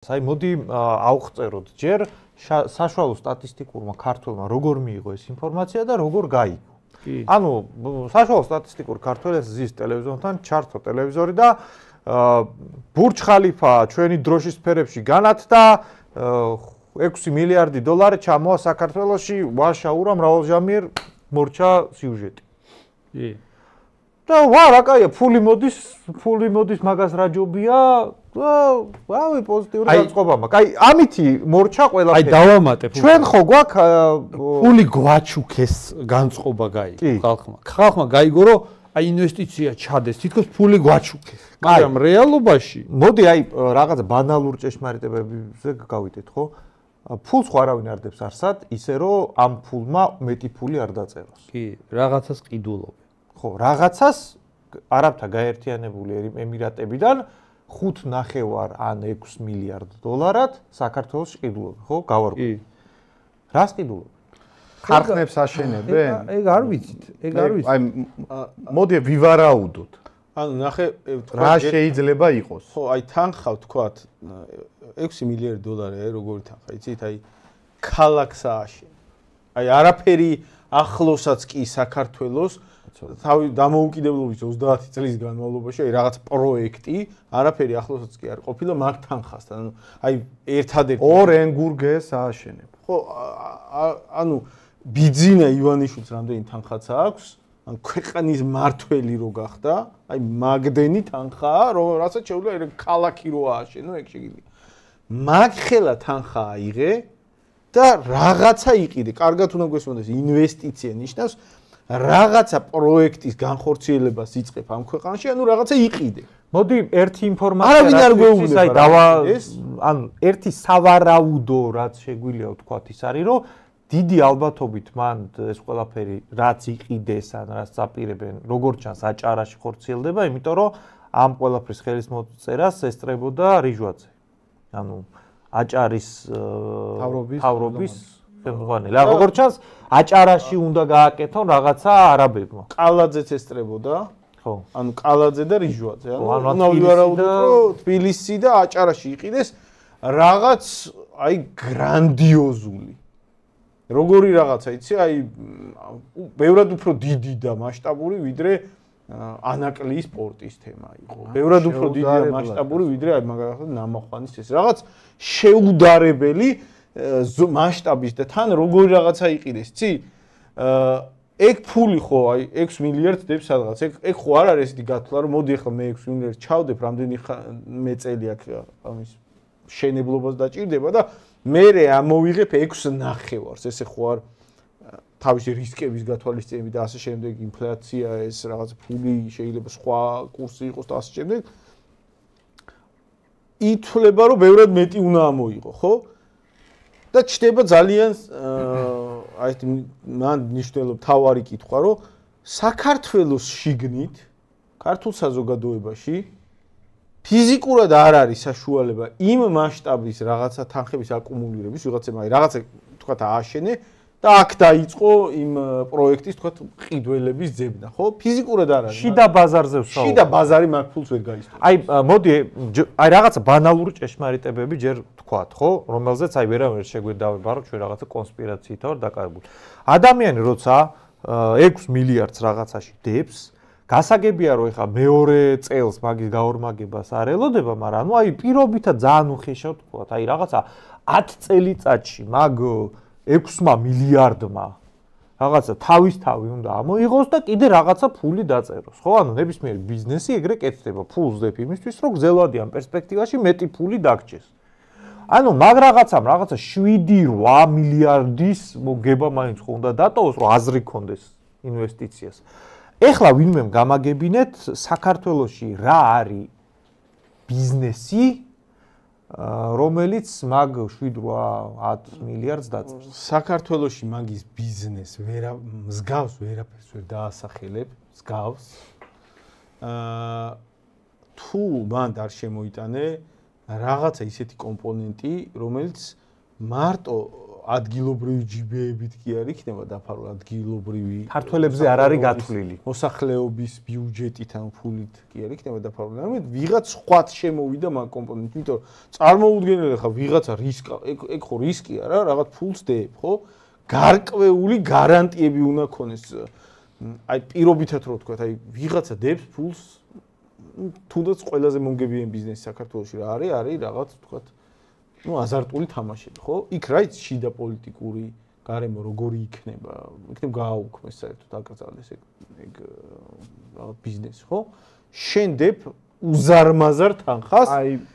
Აი მოდი ავღწეროთ ჯერ საშუალო სტატისტიკურმა ქართველმა როგორ მიიღო ეს ინფორმაცია და როგორ გაიგო. ანუ საშუალო სტატისტიკურ ქართველს ზის ტელევიზორთან ჩართო ტელევიზორი და ბურჯ ხალიფა ჩვენი დროშის სფერებში განათდა 6 მილიარდი დოლარი ჩამოა საქართველოში ვაშაურა მრავალჟამიერ მორჩა სიუჟეტი. და რა კაია ფული მოდის მაგას რა ჯობია რავი პოზიტიური განწყობა მაქვს. აი ამითი მორჩა ყველაფერი. აი დავამატებ. ჩვენ ხო გვაქვს ფული გვაჩუქეს განწყობა გაიგო ხალხმა. ხალხმა გაიგო რომ აი ინვესტიცია ჩადეს, თითქოს ფული გვაჩუქეს. მაგრამ რეალობაში მოდი აი რაღაცა ბანალურ ჭეშმარიტებებზე გავიდეთ, ხო? ფულს ხო არავინ არ დებს არსად, ისე რომ ამ ფულმა მეტი ფული არ დაწეროს. კი, რაღაცას ყიდულობენ. ხო, რაღაცას არაბთა გაერთიანებული ემირატებიდან 5.5 ან 6 მილიარდ დოლარად საქართველოს ყიდულობენ, ხო? გავარკვევი. რას ყიდულობენ? ქარხნებს აშენებენ? ეგ არ ვიცით, ეგ არ ვიცით. აი მოდი ვივარაუდოთ. ანუ ნახე რა შეიძლება იყოს? ხო, აი თანხა ვთქვათ 6 მილიარდი დოლარი, აი როგორი თანხა, იცით, აი ქალაქს ააშენ. აი არაფერი ახლოსაც კი საქართველოს თავი დამოუკიდებლობის 30 წლის განმავლობაში აი რაღაც პროექტი არაფერი ახლოსაც კი არ ყოფილა მაგ თანხასთან. ანუ აი ერთადერთი ორ ენგურგეს ააშენებ. ხო, ანუ ბიძინა ივანიშვილს რამდენი თანხაც აქვს? ან ქვეყნის მართველი რო გახდა, აი მაგდენი თანხაა, რასაც შეუძლია ეგ ქალაქი რო ააშენო, ეგ შეგიძლია. მაგ ხელა თანხა აიღე და რაღაცა იყიდე. კარგად უნდა გვესმოდეს, ინვესტიცია ნიშნავს რაღაცა პროექტის განხორციელებას იწყებ ამ ქვეყანაში, ანუ რაღაცა იყიდე. მოდი ერთი ინფორმაცია არავინ არ გვეუბნება, ანუ ერთი სავარაუდო რაც შეგვიძლია ვთქვათ ის არის, რომ დიდი ალბათობით მან ეს ყველაფერი რაც იყიდეს ან რაც აპირებენ, როგორც ჩანს აჭარაში ხორციელდება, იმიტომ რომ ამ ყველაფრის ხელისმოწერას ესწრებოდა რიჟვაძე. ანუ აჭარის თავრობის ხელმძღვანელი. როგორც ჩანს აჭარაში უნდა გააკეთონ რაღაცა არაბებმა. ყალაძეც ესწრებოდა. ხო. ანუ ყალაძე და რიჟვაძე. ანუ უნდა ვივარაუდოთ, რომ თბილისი და აჭარაში იყიდეს რაღაც აი გრანდიოზული. როგორი რაღაცა, იცი, აი ბევრად უფრო დიდი და მასშტაბური ვიდრე ანაკლიის სპორტის თემა იყო. ბევრად უფრო დიდი და მასშტაბური ვიდრე აი მაგალითად ნამახვანის ეს რაღაც შეუდარებელი მასშტაბის და თან როგორი რაღაცა იყიდეს, იცი? ეგ ფული ხო, აი 6 მილიარდს დებს სადღაც. ეგ ხო არ არის ესეთი გათვლა, რომ მოდი ახლა მე 6 მილიარდს ჩავდებ, რამდენი მეწელი აქვს ამის შენებლობას დაჭირდება და მე ამოვიღებ 6.5-ს. ესე ხო არ თავისი რისკების გათვალისწინებით და ასე შემდეგ, ინფლაცია, ეს რაღაც ფული შეიძლება სხვა კურსი იყოს და ასე შემდეგ. ითვლება, რომ ბევრად მეტი უნდა ამოიღო, ხო? და ჩდება ძალიან აი ეს მან ნიშნულობ თავარი კითხვა, რომ საქართველოს შიგნით ქართულ საზოგადოებაში ფიზიკურად არ არის საშუალება იმ მასშტაბის რაღაცა თანხების აკუმულირების, ვიღაცამ აი რაღაცა თქვათ ააშენე და აქ დაიწყო იმ პროექტის თქვათ ყიდველების ძებნა, ხო? ფიზიკურად არ არის. შიდა ბაზარზე ვსაუბრობ. შიდა ბაზარი მაგ ფულს ვერ გაისწრებს. აი მოდი აი რაღაცა ბანალური ჭეშმარიტებები ჯერ თქვათ, ხო? რომელზეც აი ვერავინ შეგვედავება, რომ ჩვენ რაღაცა კონსპირაციით ვარ დაკავებული. ადამიანი როცა 6 მილიარდს რაღაცაში დებს, გასაგებია რომ ეხა მეორე წელს მაგის გაორმაგებას არ ელოდება, მაგრამ ანუ აი პირობითად ძალიან უხეშად თქვათ, აი რაღაცა 10 წელიწადში მაგ 6 მილიარდმა რაღაცა თავისთავი უნდა ამოიღოს და კიდე რაღაცა ფული დაწეროს, ხო? ანუ ნებისმიერი ბიზნესი ეგრე კეთდება, ფულს დებ იმისთვის, რომ გრძელვადიან პერსპექტივაში მეტი ფული დაგჭეს. ანუ მაგ რაღაცამ რაღაცა 7-8 მილიარდის მოგება მაინც ხო უნდა დატოვოს, რომ აზრი ქონდეს ინვესტიციას. ეხლა ვინმე გამაგებინეთ საქართველოში რა არის ბიზნესი, რომელიც მაგ 7-8 მილიარდს დაწერს. საქართველოში მაგის ბიზნეს მსგავს ვერაფერს ვერ დაასახელებ, მსგავს. თუ მან არ შემოიტანე რაღაცა ისეთი კომპონენტი, რომელიც მარტო ადგილობრივი ჯიბეებით კი არ იქნება დაფარული ადგილობრივი ქართველებზე არ არის გათვლილი. მოსახლეობის ბიუჯეტით ან ფულით კი არ იქნება დაფარული. ამით ვიღაც სხვათ შემოვიდა მაგ კომპონენტით, იმიტომ რომ წარმოუდგენელი ხა ვიღაცა რისკა, ეგ ხო რისკია რა, რაღაც ფულს დებ, ხო? გარკვეული გარანტიები უნდა ქონეს. აი პირობითად რო ვთქვა, აი ვიღაცა დებს ფულს თუნდაც ყველაზე მომგებიანი ბიზნესი საქართველოში რა არის, არის რაღაც ვთქვა აზარტული თამაშები, ხო? იქ რა იცი შიდა პოლიტიკური გარემო როგორი იქნება, იქნებ გააუქმეს საერთოდ აკრძალეს ეგ რაღაც ბიზნესი, ხო? შენ დებ უზარმაზარ თანხას,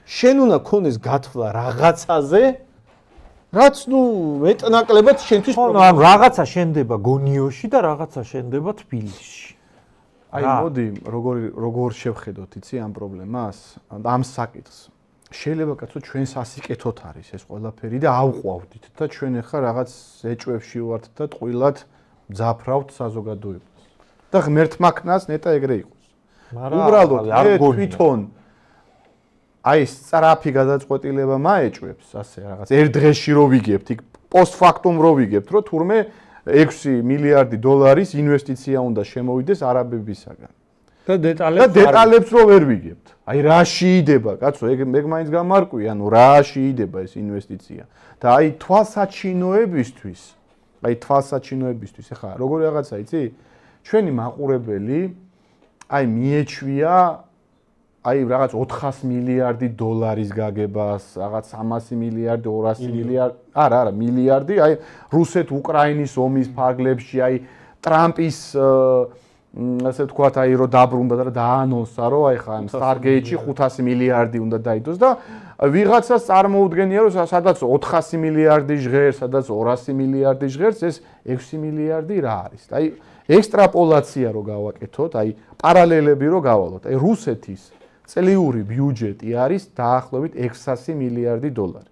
შენ უნდა ქონდეს გათვლა რაღაცაზე, რაც მეტნაკლებად შენთვის ამ რაღაცა შენდება გონიოში და რაღაცა შენდება თბილისში. აი მოდი როგორ შევხედოთ იცი ამ პრობლემას, ამ საკითხს. შეიძლება კაცო ჩვენ სასიკეთოთ არის ეს ყველაფერი და ავყვავდით და ჩვენ ახლა რაღაც ეჭვებში ვართ და ტყუილად ძაფრავთ საზოგადოებას. და ღმერთმაქნას ნეტა ეგრე იყოს. უბრალოდ თვითონ აი სწრაფი გადაწყვეტილება მაეჭვებს ასე რაღაც ერთ დღეში რო ვიგებთ იქ პოსტფაქტუმ რო ვიგებთ რომ თურმე 6 მილიარდი დოლარის ინვესტიცია უნდა შემოვიდეს არაბებისაგან. და დეტალებს რო ვერ ვიგებთ. აი რაში იდება, კაცო, ეგ მაინც გამარკვია, ანუ რაში იდება ეს ინვესტიცია. და აი თვალსაჩინოებისთვის, ეხლა როგორი რაღაცა იცი? ჩვენი მაყურებელი აი მიეჩვია აი რაღაც 400 მილიარდი დოლარის გაგებას, რაღაც 300 მილიარდი, 200 მილიარდი, არა, მილიარდი, აი რუსეთ-უკრაინის ომის ფარგლებში, აი ტრამპის ასე ვთქვათ, აი რო დაბრუნდა და დაანონსა, რომ აი ხა Stargate-ში 500 მილიარდი უნდა დაიდოს და ვიღაცას წარმოუდგენია, რომ სადაც 400 მილიარდი ჟღერს, სადაც 200 მილიარდი ჟღერს, ეს 6 მილიარდი რა არის? აი ექსტრაპოლაცია რო გავაკეთოთ, აი პარალელები რო გავალოთ. აი რუსეთის წლიური ბიუჯეტი არის დაახლოებით 600 მილიარდი დოლარი.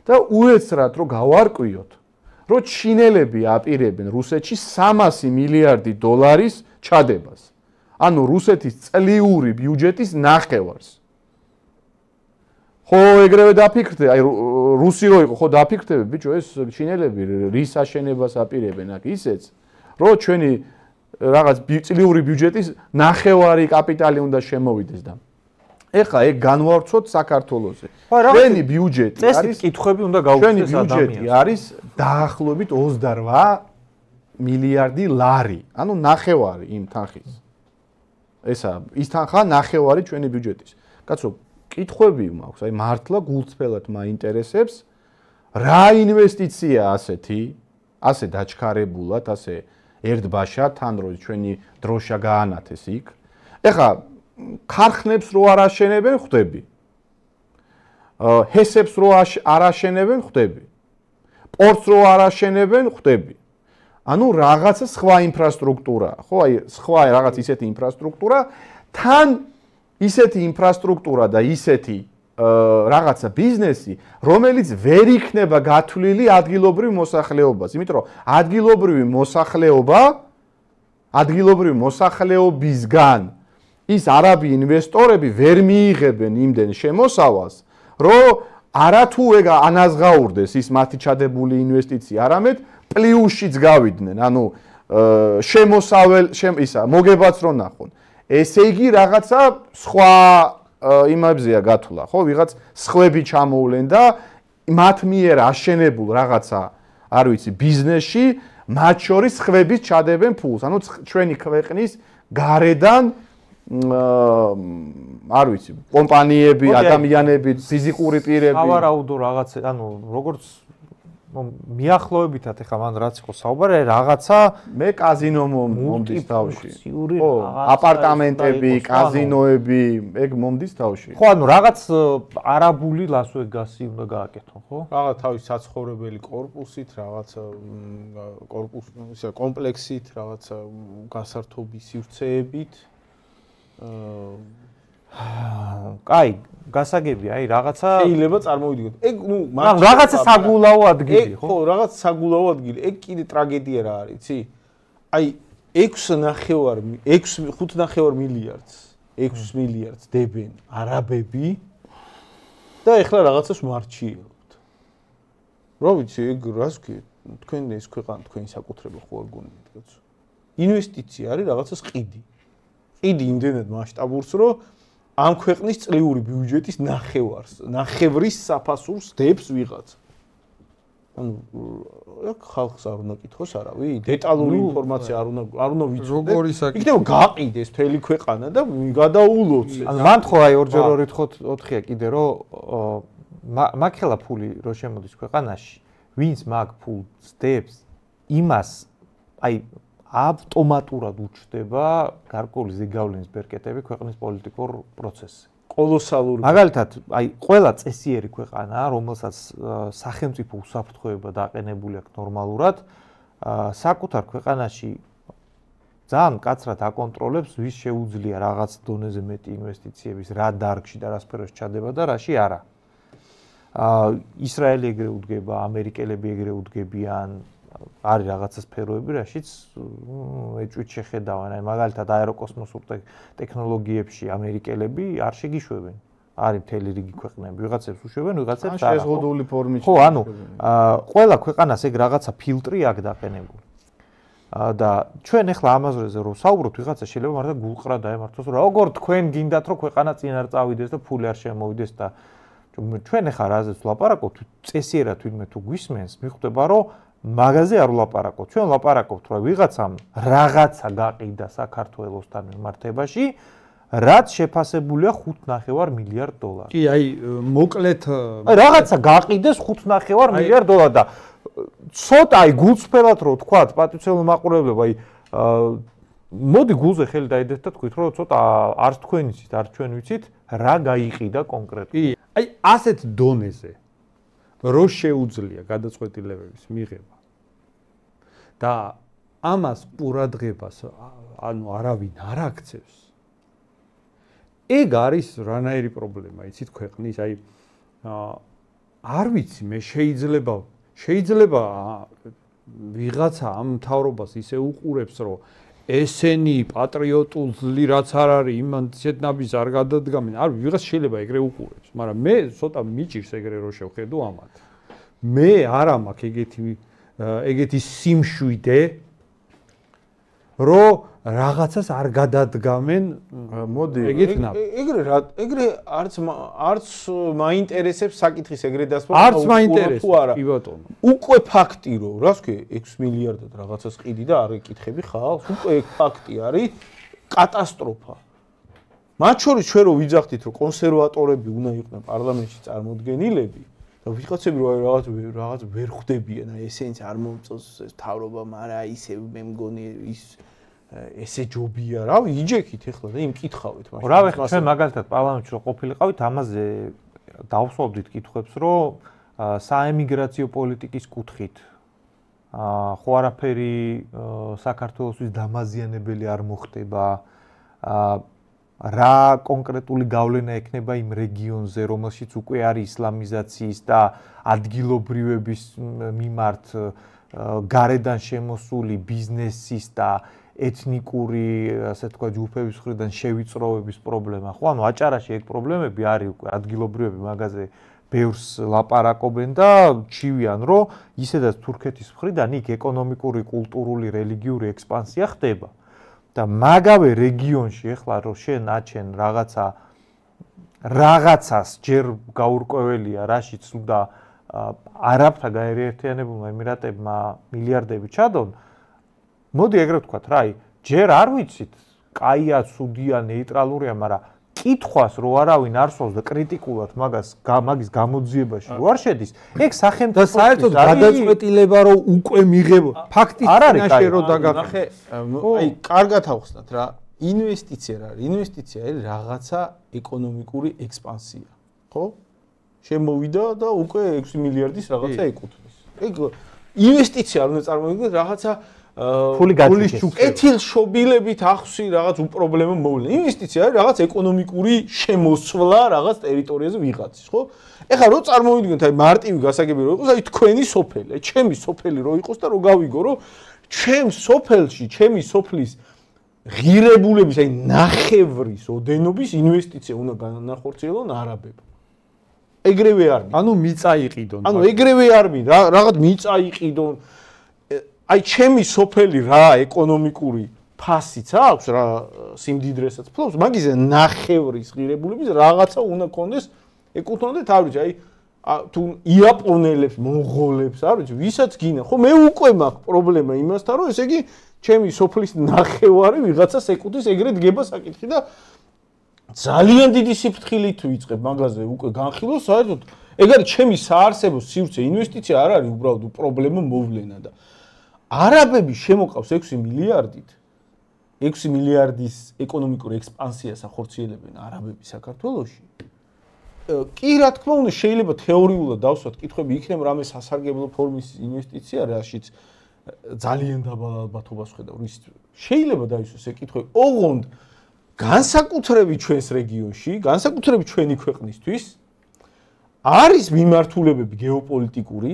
და უეცრად რო გავარკვიოთ, რომ ჩინელები აპირებენ რუსეთში 300 მილიარდი დოლარის ჩადებას. ანუ რუსეთის წლიური ბიუჯეტის ნახევარს. ხო ეგრევე დაფიქრდე, აი რუსი რო იყო, ხო დაფიქრდები, ბიჭო, ეს ჩინელები რის აშენებას აპირებენ აქ ისეც, რომ ჩვენი რაღაც წლიური ბიუჯეტის ნახევარი კაპიტალი უნდა შემოვიდეს და ეხლა ეგ განვავრცოთ საქართველოზე. ჩვენი ბიუჯეტი არის კითხვები უნდა გაუგზავნოს ადამიანს. ჩვენი ბიუჯეტი არის დაახლოებით 28 მილიარდი ლარი, ანუ ნახევარი იმ თანხის. ესა ის თანხა ნახევარი ჩვენი ბიუჯეტის. კაცო, კითხვები მაქვს, აი მართლა გულწრფელად მაინტერესებს რა ინვესტიცია ასეთი, ასე დაჩქარებულად, ასე ერთბაშად, თან რო ჩვენი დროშა გაანათეს იქ. ეხლა ქარხნებს რო არ აშენებენ, ხვდები. ჰესებს რო არ აშენებენ, ხვდები. პორტს რო არ აშენებენ, ხვდები. ანუ რაღაცა სხვა ინფრასტრუქტურაა, ხო? აი სხვა რაღაც ისეთი ინფრასტრუქტურა, თან ისეთი ინფრასტრუქტურა და ისეთი რაღაცა ბიზნესი, რომელიც ვერ იქნება გათვლილი ადგილობრივ მოსახლეობას, იმიტომ რომ ადგილობრივი მოსახლეობისგან ის არაბი ინვესტორები ვერ მიიღებენ იმდენ შემოსავალს, რომ არათუ ეგ ანაზღაურდეს ის მათი ჩადებული ინვესტიცია, არამედ პლუსშიც გავიდნენ, ანუ მოგებაც რო ნახონ. ესე იგი რაღაცა სხვა იმებზეა გათვლა, ხო? ვიღაც სხვები ჩამოვლენ და მათ მიერ აშენებულ რაღაცა, არ ვიცი, ბიზნესში მათ შორის სხვების ჩადებენ ფულს. ანუ ჩვენი ქვეყნის გარედან არ ვიცი, კომპანიები, ადამიანები, ფიზიკური პირები. ავარაუდო რაღაცა, ანუ როგორც მიახლოებითად ეხა მან რაც იყო საუბარი, რაღაცა მე კაზინო მომდის თავში. ხო, აპარტამენტები, კაზინოები, ეგ მომდის თავში. ხო, ანუ რაღაც არაბული ლას-ვეგასი უნდა გააკეთონ, ხო? რაღაც თავის საცხოვრებელი კორპუსით, რაღაც კომპლექსით, რაღაც გასართობი სივრცეებით. კაი, გასაგებია, აი რაღაცა შეიძლება წარმოვიდგინოთ. ეგ რაღაცა საგულაო ადგილი, ხო? ხო, რაღაც საგულაო ადგილი. ეგ კიდე ტრაგედია რა არის, იცი? აი 5.5 მილიარდს დებენ არაბები და ეხლა რაღაცას მარჩიებთ. რა ვიცი, ეგ რას ვქი, თქვენ ეს ქვეყანა თქვენი საკუთრება ხო არ გონიათ, კაცო. ინვესტიცია არის რაღაცას ყიდი. ყიდი იმდენად მასშტაბურს, რომ ამ ქვეყნის წლიური ბიუჯეტის ნახევრის საფასურს დებს ვიღაცა. ანუ აქ ხალხს არ უნდა კითხოს არავინ, დეტალური ინფორმაცია არ უნდა ვიცოდეთ. როგორი საკითხი? იქნება გაყიდეს მთელი ქვეყანა და გადაულოცეს. ანუ მან ხო აი 2-4-4-4-ია კიდე რომ მაგ ხელა ფული რო შემოდის ქვეყანაში, ვინც მაგ ფულს დებს, იმას აი ავტომატურად უჩნდება გარკვეული ზეგავლენის ბერკეტები ქვეყნის პოლიტიკურ პროცესზე. კოლოსალური. მაგალითად, აი ყველა წესიერი ქვეყანა, რომელსაც სახელმწიფო უსაფრთხოება დაყენებული აქვს ნორმალურად, საკუთარ ქვეყანაში ძალიან მკაცრად აკონტროლებს, ვის შეუძლია რაღაც დონეზე მეტი ინვესტიციების რა დარგში და რა სფეროში ჩადება და რაში არა. ისრაელი ეგრე უდგება, ამერიკელები ეგრე უდგებიან, არის რაღაცა სფეროები, რაშიც ეჭვით შეხედავენ. აი მაგალითად აეროკოსმოსურ ტექნოლოგიებში ამერიკელები არ შეგიშვებენ. არის მთელი რიგი ქვეყნები, ვიღაცებს უშვებენ, ვიღაცებს არა. შეზღუდული ფორმით. ხო, ანუ ყველა ქვეყანას ეგ რაღაცა ფილტრი აქვს დაყენებული. და ჩვენ ახლა ამაზრეზე რომ საუბრობთ, ვიღაცა შეიძლება მარტო გულყრა დაემართოს, რომ როგორ თქვენ გინდათ რომ ქვეყანა წინ არ წავიდეს და ფული არ შემოვიდეს და ჩვენ ახლა რაზეც ვლაპარაკობთ, წესიერად ვინმე თუ გვისმენს, მიხვდება რომ მაგაზე არ ვლაპარაკობთ. ჩვენ ვლაპარაკობთ, რომ ვიღაცამ რაღაცა გაყიდა საქართველოსთან მიმართებაში, რაც შეფასებულია 5.5 მილიარდ დოლარი. კი, აი, მოკლედ აი რაღაცა გაყიდეს 5.5 მილიარდ დოლარი და ცოტა აი გულწრფელად რო თქვა, პატივცემულო მაყურებელო, აი მოდი გულზე ხელი დაიდეთ და თქვით, რომ ცოტა არც თქვენ იცით, არც ჩვენ ვიცით, რა გაიყიდა კონკრეტულად. კი, აი ასეთ დონეზე რო შეუძლია გადაწყვეტილებების მიღება და ამას ყურადღებას ანუ არავინ არ აქცევს. ეგ არის რანაირი პრობლემა, იცით ქვეყნის, აი არ ვიცი, მე შეიძლება ვიღაცა ამ მთავრობას ისე უყურებს, რომ ესენი პატრიოტული რაც არ არის, იმან ცეთნაბის არ გადადგამენ, არ ვიღაც შეიძლება ეგრე უყურებს, მაგრამ მე ცოტა მიჭირს ეგრე რო შევხედო ამათ. მე არა მაქვს ეგეთი სიმშვიდე, რომ რაღაცას არ გადადგამენ, მოდი, ეგრე არც მაინტერესებს საკითხის ეგრე დასმა, არც მაინტერესებს, კი ბატონო. უკვე ფაქტი რომ, რას ვქე, 6 მილიარდად რაღაცას ყიდი და არ ეკითხები ხალხს, უკვე ეგ ფაქტი არის კატასტროფა. მათ შორის ჩვენ რო ვიძახდით, რომ კონსერვატორები უნდა იყვნენ პარლამენტში წარმოდგენილები და ვიღაცები რაღაც ვერ ხვდებიან, აი ესენც არ მომწონს ეს თავრობა, მაგრამ ისე მე მგონი ის ესე ჯობია, რავი, იჯექით ახლა და იმკითხავით მაშინ. რავი, ჩვენ მაგალითად პარლამენტში რო ყოფილიყავით, ამაზე დავსვავდით კითხვებს, რომ საემიგრაციო პოლიტიკის კუთხით ხო არაფერი საქართველოსთვის დამაზიანებელი არ მოხდება, რა კონკრეტული გავლენა ექნება იმ რეგიონზე, რომელშიც უკვე არის ისლამიზაციის და ადგილობრივების მიმართ გარედან შემოსული ბიზნესის და ეთნიკური, ასე თქვა, ჯგუფების მხრიდან შევიწროვების პრობლემა. ხო, ანუ აჭარაში ეგ პრობლემები არის უკვე, ადგილობრივები მაგაზე ბევრს ლაპარაკობენ და ჩივიან, რომ ისედაც თურქეთის მხრიდან იქ ეკონომიკური, კულტურული, რელიგიური ექსპანსია ხდება. და მაგავე რეგიონში ახლა რომ შენ აჩენ რაღაცას ჯერ გაურკვეველია, რაშიც უნდა არაბთა გაერთიანებულმა ემირატებმა მილიარდები ჩადონ. მოდი ეგრე ვთქვათ რა, ჯერ არ ვიცით, კაია, ცუდია, ნეიტრალურია, მაგრამ კითხვას რო არავინ არ სვავს და კრიტიკულად მაგის გამოძიებაში რო არ შედის, ეგ სახელმწიფო და საერთოდ გადაწყვეტილება რო უკვე მიღება, ფაქტის წინაშე რო დაგახე, აი, კარგად ავხსნათ რა, ინვესტიცია რა არის? ინვესტიცია არის რაღაცა ეკონომიკური ექსპანსია, ხო? შემოვიდა და უკვე 6 მილიარდის რაღაცა ეკუთვნის. ეგ ინვესტიცია არ უნდა წარმოვიდგინოთ რაღაცა ფულის კეთილშობილებით ახსი რაღაც უპრობლემო მოვლენა. ინვესტიცია არის რაღაც ეკონომიკური შემოსვლა რაღაც ტერიტორიაზე ვიღაცის, ხო? ეხლა რო წარმოვიდგინოთ, აი მარტივი გასაგები რო იყოს, აი თქვენი სოფელი, აი ჩემი სოფელი რო იყოს და რო გავიგო, რომ ჩემს სოფელში, ჩემი სოფლის ღირებულების, აი ნახევრის ოდენობის ინვესტიცია უნდა განახორციელონ არაბებმა. ეგრევე არ მინდა. ანუ მიწა იყიდონ. ანუ ეგრევე არ მინდა, რაღაც მიწა იყიდონ. აი ჩემი სოფელი რა ეკონომიკური ფასიც აქვს რა სიმდიდრესაც ფლობს, მაგის ნახევრის ღირებულების რაღაცა უნდა კონდეს ეკუთვნოდეთ არ ვიცი, აი თუ იაპონელებს, მონღოლებს, არ ვიცი, ვისაც გინდა. ხო მე უკვე მაქვს პრობლემა იმასთან, რომ ესე იგი ჩემი სოფლის ნახევარი ვიღაცას ეკუთვნის, ეგრე დგება საკითხი და ძალიან დიდი სიფრთხილით ვიწყებ მაგაზე უკვე განხილვას, საერთოდ ეგ არის ჩემი საარსებო სივრცე, ინვესტიცია არ არის უბრალოდ პრობლემა მოვლენა და არაბები შემოყავს 6 მილიარდით 6 მილიარდის ეკონომიკური ექსპანსიას ახორციელებენ არაბები საქართველოში. კი რა თქმა უნდა შეიძლება თეორიულად დავსვათ კითხვები იქნება რამე სასარგებლო ფორმის ინვესტიცია რაშიც ძალიან დაბალ ალბათობას ხედავ რის შეიძლება დაისვას ეგ კითხვები ოღონდ განსაკუთრებით ჩვენს რეგიონში განსაკუთრებით ჩვენი ქვეყნისთვის არის მიმართულებები გეოპოლიტიკური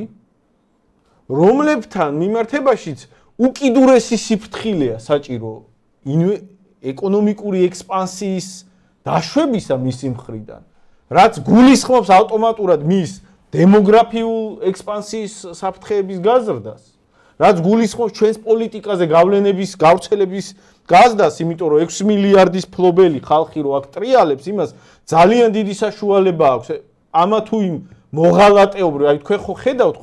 რომლებთან მიმართებაშიც უკიდურესი სიფრთხილეა საჭირო ეკონომიკური ექსპანსიის დაშვებისა მისი მხრიდან რაც გულისხმობს ავტომატურად მის დემოგრაფიულ ექსპანსიის საფრთხეების გაზრდას რაც გულისხმობს ჩვენს პოლიტიკაზე გავლენების გავრცელების გაზრდას იმიტომ რომ 6 მილიარდის ფლობელი ხალხი რო აქ ტრიალებს იმას ძალიან დიდი საშუალება აქვს ამა თუ იმ მოღალატეობრივ აი თქვენ ხო ხედავთ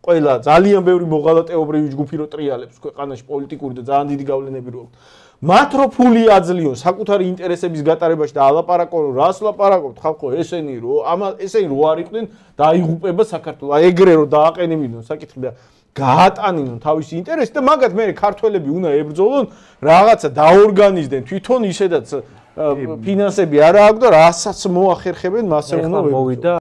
ყველა ძალიან ბევრი მოღალატეობრივი ჯგუფი რო ტრიალებს ქვეყანაში პოლიტიკური და ძალიან დიდი გავლენები რო აქვს მათ რო ფული აძლიონ საკუთარი ინტერესების გატარებაში და ალაპარაკო რომ რას ლაპარაკობთ ხალხო ესენი რო არ იყვნენ დაიღუპება საქართველოს აი ეგრე რო დააყენებინონ საკითხი და გაატანინონ თავისი ინტერესი და მაგათ მე ქართველები უნდა ებრძოლონ რაღაცა დაორგანიზდნენ თვითონ ისედაც ფინანსები არ აქვს და რასაც მოახერხებენ მასე უნდა მოვიდა